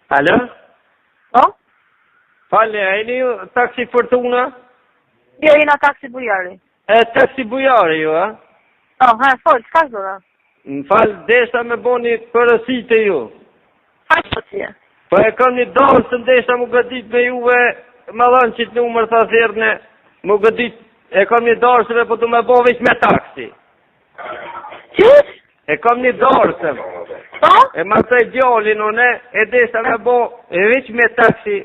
Alo? Po? Falë, e një taksi Fortuna? Jo, jena taksi Bujari. E taksi Bujari ju, a? Folë, s'ka zora? Më falë, desha me bo një përësit e ju. Hajtë që je? Po e kam një dorë së ndesha më gëdit me juve, më dhanë qitë numër të thirne, më gëdit, e kam një dorë sëve, po du me bo veç me taksi. Qysh? E kam një dorë sëve. Po? E ma të gjallin une, e desha me bo e veç me taksi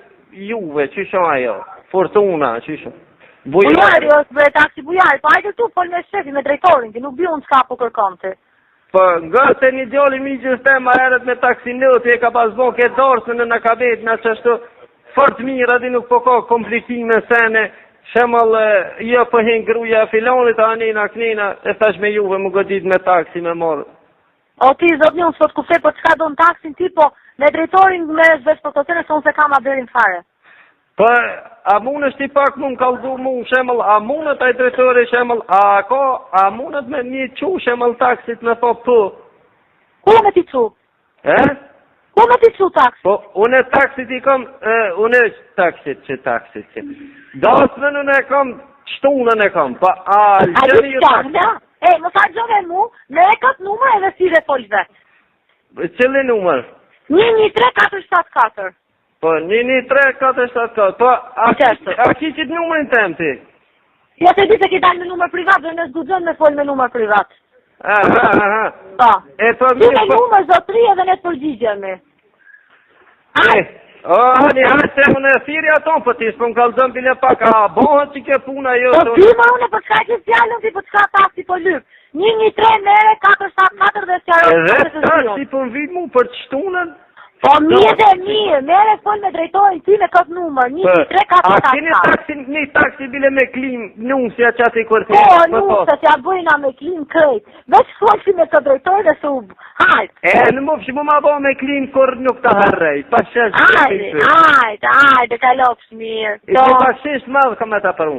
juve, qysho ajo? Fortuna, qysho? Bujari është bre taksi Bujari, po hajde tu fol me shefi, me drejtorin, ti nuk bi unë s'ka po kërkom ti. Po nga se një djali mi gjithë ma herët me taksinët, e ka pas bo këtë dorësën në kabet, në që ashtu fort mirë, adi nuk po ka komplikime sene, shemëll, jo po hen gruja filonit, anina, knina, e thash me juve më godit me taksi me morë. O ti, zot një, unë sot ku fe, po qka do në taksin ti, po me drejtorin me zveç për të tëne, se unë se kam aberin fare. Po, a mund është ti pak mu më kaldu mu, shemëll, a mundët a i drejtori, shemëll, a mundët me një qu, shemëll, taksit me po për? Ku me ti qu? Ku me ti qu taksit? Po, unë taksit i kom, unë taksit që. Dasmën unë e kom, shtunën e kom, po, a lëgjëri ju taksit. Më sa gjove mu, me e këtë numër edhe si dhe folj vetë. Cili numër? 113-474. Po, 113-474, po, a ki qitë numërin tem ti? Jo se di se ki dalë me numër privat, dhe në zgudzon me folj me numër privat. Po. Ti me numër zotri edhe në të përgjigjemi. Se unë e thiri ato, po ti s'po më kalzën bile pak, a bohët që ke puna jo? Po ti ma unë e për shka që fjallën ti për shka taksi po lyp. 113-474 dhe s'jarën. Edhe taksi po në vitë mu për të shtunën? Po mirë, mere fol me drejtorin ti me këtë numër, 113-474. A keni një taksi bile me klim nusja që ati kërti? Po, nusja që a bëjna me klim krejt. Veç fol si me këtë drejtorin dhe se u hajt. Në më fshi mu ma bo me klim kur nuk të harrej, pa shesh. Ajde, ka lopsh mirë. I të pa shesh madhë ka me të përru.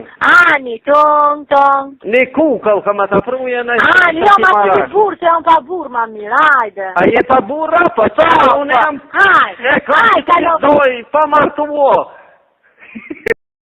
Ani, tong. Një kukëll ka me të përru jena. Ani, jo ma të një burë, se jam pa burë ma mirë, ajde. A je pa burë, pa qa, unë jam... Hajde, ka lopsh. Pa martuo.